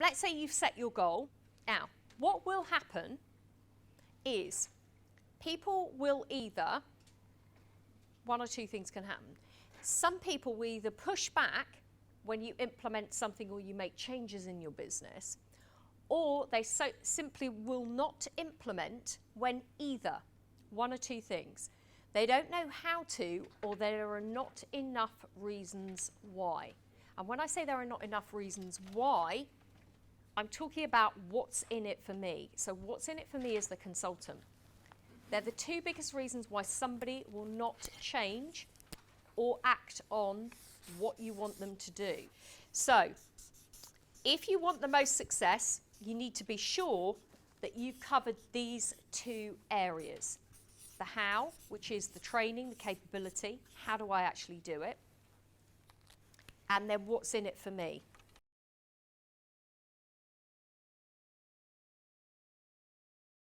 let's say you've set your goal. Now, what will happen is people will either, one or two things can happen. Some people will either push back when you implement something or you make changes in your business, or they simply will not implement when either, one or two things. They don't know how to, or there are not enough reasons why. And when I say there are not enough reasons why, I'm talking about what's in it for me. So what's in it for me is the consultant. They're the two biggest reasons why somebody will not change or act on what you want them to do. So if you want the most success, you need to be sure that you've covered these two areas. The how, which is the training, the capability, how do I actually do it? And then what's in it for me?